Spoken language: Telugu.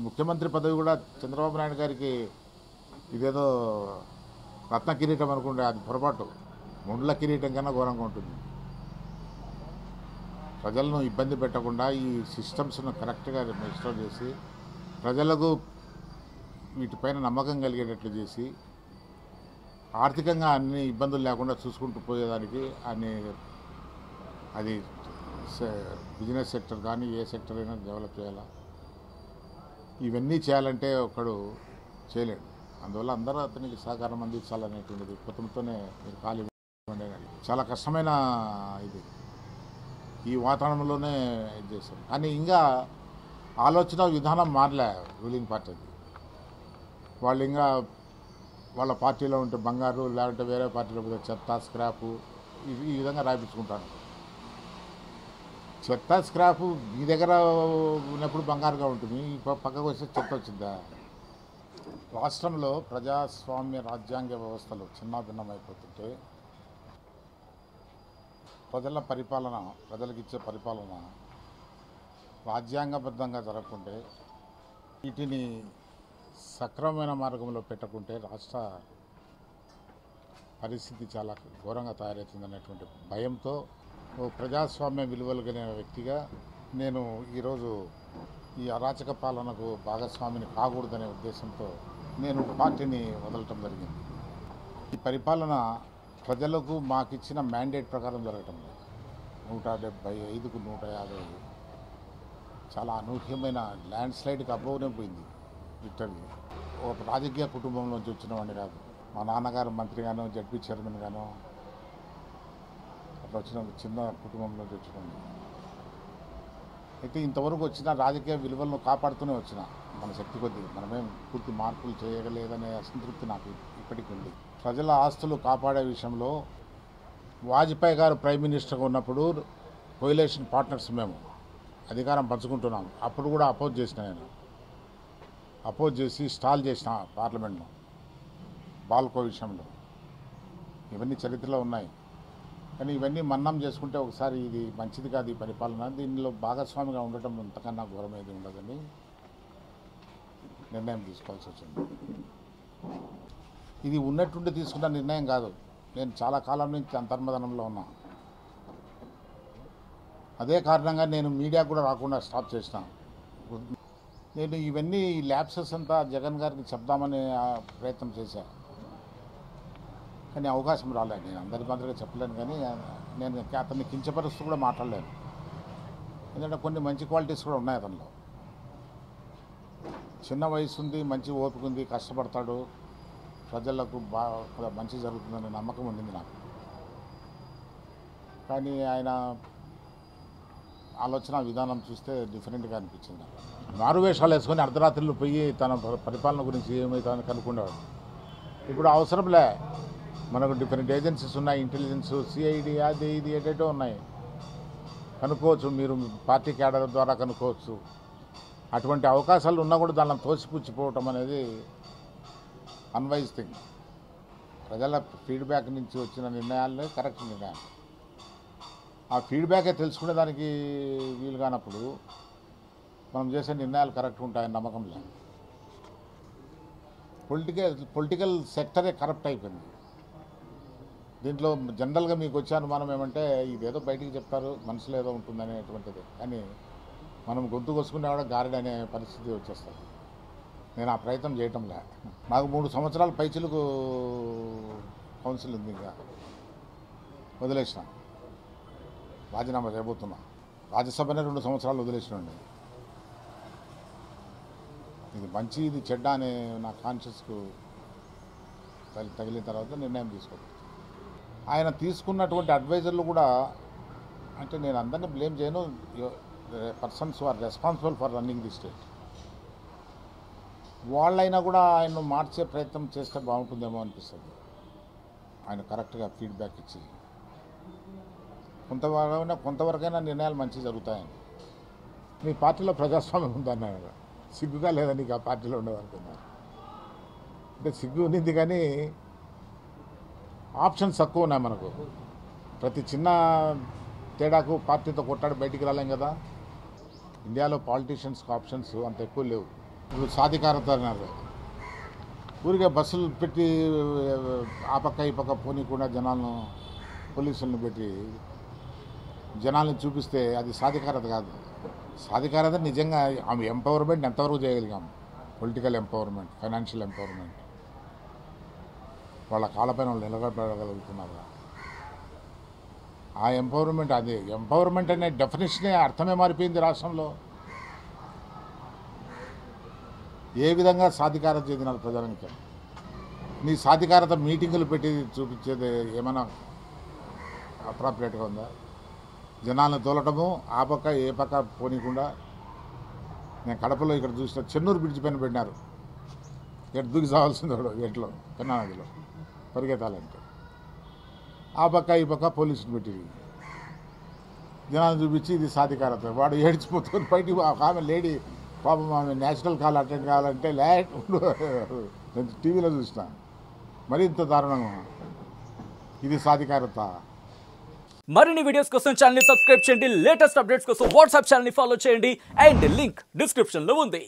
ముఖ్యమంత్రి పదవి కూడా చంద్రబాబు నాయుడు గారికి ఇదేదో రత్న కిరీటం అనుకుంటే అది పొరపాటు. ముండ్ల కిరీటం కన్నా ఘోరంగా ఉంటుంది. ప్రజలను ఇబ్బంది పెట్టకుండా ఈ సిస్టమ్స్ను కరెక్ట్గా రిజిస్టర్ చేసి ప్రజలకు వీటిపైన నమ్మకం కలిగేటట్లు చేసి ఆర్థికంగా అన్ని ఇబ్బందులు లేకుండా చూసుకుంటూ పోయేదానికి అన్ని అది బిజినెస్ సెక్టర్ కానీ ఏ సెక్టర్ అయినా డెవలప్ చేయాలా. ఇవన్నీ చేయాలంటే ఒకడు చేయలేడు. అందువల్ల అందరూ అతనికి సహకారం అందించాలనేటువంటిది కొత్తతోనే మీరు ఖాళీ ఉండేది. చాలా కష్టమైన ఇది ఈ వాతావరణంలోనే ఇది చేశారు. కానీ ఇంకా ఆలోచన విధానం మారలే రూలింగ్ పార్టీది. వాళ్ళు ఇంకా వాళ్ళ పార్టీలో ఉంటే బంగారు, లేకుంటే వేరే పార్టీలో పోతే చెత్త, స్క్రాపు ఈ విధంగా రాయించుకుంటాను. చెత్త స్క్రాపు మీ దగ్గర ఉన్నప్పుడు బంగారుగా ఉంటుంది, పక్కకు వస్తే చెత్త వచ్చిందా? రాష్ట్రంలో ప్రజాస్వామ్య రాజ్యాంగ వ్యవస్థలు చిన్నాభిన్నమైపోతుంటే ప్రజల పరిపాలన, ప్రజలకు ఇచ్చే పరిపాలన రాజ్యాంగబద్ధంగా జరగకుంటే, వీటిని సక్రమమైన మార్గంలో పెట్టకుంటే రాష్ట్ర పరిస్థితి చాలా ఘోరంగా తయారవుతుందనేటువంటి భయంతో ఓ ప్రజాస్వామ్య విలువలు కలిగిన వ్యక్తిగా నేను ఈరోజు ఈ అరాచక పాలనకు భాగస్వామిని కాకూడదనే ఉద్దేశంతో నేను పార్టీని వదలటం జరిగింది. ఈ పరిపాలన ప్రజలకు మాకిచ్చిన మ్యాండేట్ ప్రకారం జరగటం లేదు. 175కు 150 చాలా అనూహ్యమైన ల్యాండ్ స్లైడ్కి అబ్బోనే పోయింది. లిటరల్లీ ఒక రాజకీయ కుటుంబంలోంచి వచ్చిన వాడిని కాదు. మా నాన్నగారు మంత్రిగానో, జడ్పీ చైర్మన్ గానో అట్లా వచ్చిన చిన్న కుటుంబంలోంచి వచ్చిన. అయితే ఇంతవరకు వచ్చిన రాజకీయ విలువలను కాపాడుతూనే వచ్చిన మన శక్తి కొద్దీ. మనమేం పూర్తి మార్పులు చేయగలేదనే అసంతృప్తి నాకు ఇప్పటికీ ఉంది. ప్రజల ఆస్తులు కాపాడే విషయంలో వాజ్పేయి గారు ప్రైమ్ మినిస్టర్గా ఉన్నప్పుడు కోయిలేషన్ పార్ట్నర్స్ మేము అధికారం పంచుకుంటున్నాం. అప్పుడు కూడా అపోజ్ చేసిన, నేను అపోజ్ చేసి స్టాల్ చేసిన పార్లమెంట్ను బాల్కో విషయంలో. ఇవన్నీ చరిత్రలో ఉన్నాయి. కానీ ఇవన్నీ మన్నం చేసుకుంటే ఒకసారి ఇది మంచిది కాదు ఈ పరిపాలన, దీనిలో భాగస్వామిగా ఉండటం అంతకన్నా ఘోరమేది ఉండదని నిర్ణయం తీసుకోవాల్సి వచ్చింది. ఇది ఉన్నట్టుండి తీసుకున్న నిర్ణయం కాదు. నేను చాలా కాలం నుంచి అంతర్మదనంలో ఉన్నా. అదే కారణంగా నేను మీడియా కూడా రాకుండా స్టాప్ చేసిన. నేను ఇవన్నీ ల్యాప్సెస్ అంతా జగన్ గారికి చెప్దామని ప్రయత్నం చేశాను. కానీ అవకాశం రాలేదు. నేను అందరి మాదిరిగా చెప్పలేను, కానీ నేను అతన్ని కించపరుస్తూ కూడా మాట్లాడలేను. ఎందుకంటే కొన్ని మంచి క్వాలిటీస్ కూడా ఉన్నాయి అతనిలో. చిన్న వయసు ఉంది, మంచి ఓపిక ఉంది, కష్టపడతాడు, ప్రజలకు బాగా మంచి జరుగుతుందనే నమ్మకం ఉండింది నాకు. కానీ ఆయన ఆలోచన విధానం చూస్తే డిఫరెంట్గా అనిపించింది. మారువేషాలు వేసుకొని అర్ధరాత్రులు పోయి తన పరిపాలన గురించి ఏమవుతుందని కనుక్కునేవాడు. ఇప్పుడు అవసరంలే. మనకు డిఫరెంట్ ఏజెన్సీస్ ఉన్నాయి, ఇంటెలిజెన్స్, సిఐడి, అది ఇది ఏటేటో ఉన్నాయి, కనుక్కోవచ్చు. మీరు పార్టీ క్యాడర్ ద్వారా కనుక్కోవచ్చు. అటువంటి అవకాశాలు ఉన్నా కూడా దానిని తోసిపుచ్చిపోవటం అనేది అన్వైజ్ థింగ్. ప్రజల ఫీడ్బ్యాక్ నుంచి వచ్చిన నిర్ణయాలనే కరెక్ట్ నిర్ణయాలు. ఆ ఫీడ్బ్యాకే తెలుసుకునే దానికి వీలు కానప్పుడు మనం చేసే నిర్ణయాలు కరెక్ట్ ఉంటాయని నమ్మకం లేదు. పొలిటికల్ సెక్టరే కరప్ట్ అయిపోయింది. దీంట్లో జనరల్గా మీకు వచ్చే అనుమానం ఏమంటే ఇదేదో బయటికి చెప్తారు, మనసులో ఏదో ఉంటుందనేటువంటిది. కానీ మనం గొంతు కొసుకునే కూడా గారెడ్ అనే పరిస్థితి వచ్చేస్తుంది. నేను ఆ ప్రయత్నం చేయటంలే. నాకు 3 సంవత్సరాల పైచిలకు కౌన్సిల్ ఉంది, ఇంకా వదిలేసిన. రాజీనామా చేయబోతున్నా. రాజ్యసభనే 2 సంవత్సరాలు వదిలేసినండి. ఇది మంచి, ఇది చెడ్డ అనే నా కాన్షియస్కు తగిలిన తర్వాత నిర్ణయం తీసుకోవచ్చు. ఆయన తీసుకున్నటువంటి అడ్వైజర్లు కూడా, అంటే నేను అందరినీ బ్లేమ్ చేయను, persons who are responsible for running the state, వాళ్ళైనా కూడా ఆయన్ను మార్చే ప్రయత్నం చేస్తే బాగుంటుందేమో అనిపిస్తుంది. ఆయన కరెక్ట్గా ఫీడ్బ్యాక్ ఇచ్చి కొంతవరకైనా నిర్ణయాలు మంచి జరుగుతాయని. మీ పార్టీలో ప్రజాస్వామ్యం ఉందన్నారు, సిగ్గుగా లేదా నీకు ఆ పార్టీలో ఉండదనుకున్నారు. అంటే సిగ్గు ఉన్నింది, కానీ ఆప్షన్స్ తక్కువ ఉన్నాయి మనకు. ప్రతి చిన్న తేడాకు పార్టీతో కొట్టాడు బయటికి రాలేం కదా. ఇండియాలో పాలిటీషియన్స్కి ఆప్షన్స్ అంత ఎక్కువ లేవు. ఇప్పుడు సాధికారత అన్నారు. ఊరికే బస్సులు పెట్టి ఆ పక్క ఈ పక్క పోనీకుండా జనాలను పోలీసులను పెట్టి జనాలను చూపిస్తే అది సాధికారత కాదు. సాధికారత నిజంగా ఆమె ఎంపవర్మెంట్ ఎంతవరకు చేయగలిగాం? పొలిటికల్ ఎంపవర్మెంట్, ఫైనాన్షియల్ ఎంపవర్మెంట్, వాళ్ళ కాళ్ళపైన వాళ్ళు నిలబడగలుగుతున్నారు. ఆ ఎంపవర్మెంట్, అదే ఎంపవర్మెంట్ అనే డెఫినేషనే అర్థమే మారిపోయింది రాష్ట్రంలో. ఏ విధంగా సాధికారత చెందినారు ప్రజానికి? నీ సాధికారత మీటింగులు పెట్టి చూపించేది ఏమైనా అప్రాప్రియేట్గా ఉందా? జనాలను తోలటము, ఆ పక్క ఏ పక్క పోనీకుండా. నేను కడపలో ఇక్కడ చూసిన చెన్నూరు బ్రిడ్జ్ పైన పెట్టినారు. ఇక్కడ దూకి సావాల్సింది ఎట్లో కన్నా నదిలో పరిగెత్తాలంటే ఆ పక్క ఈ పక్క పోలీసులు పెట్టి జనాలను చూపించి ఇది సాధికారత. వాడు ఏడ్చిపోతుంది బయటికి. ఆమె లేడీ పాపం, ఆమె నేషనల్ కాల్ అటెండ్ కావాలంటే నేను టీవీలో చూసిన. మరి ఇంత దారుణంగా ఇది సాధికారత. మరిన్ని వీడియోస్ కోసం ఛానల్ ని సబ్స్క్రైబ్ చేయండి. లేటెస్ట్ అప్డేట్స్ కోసం వాట్సాప్ ఛానల్ ని ఫాలో చేయండి. అండ్ లింక్ డిస్క్రిప్షన్ లో ఉంది.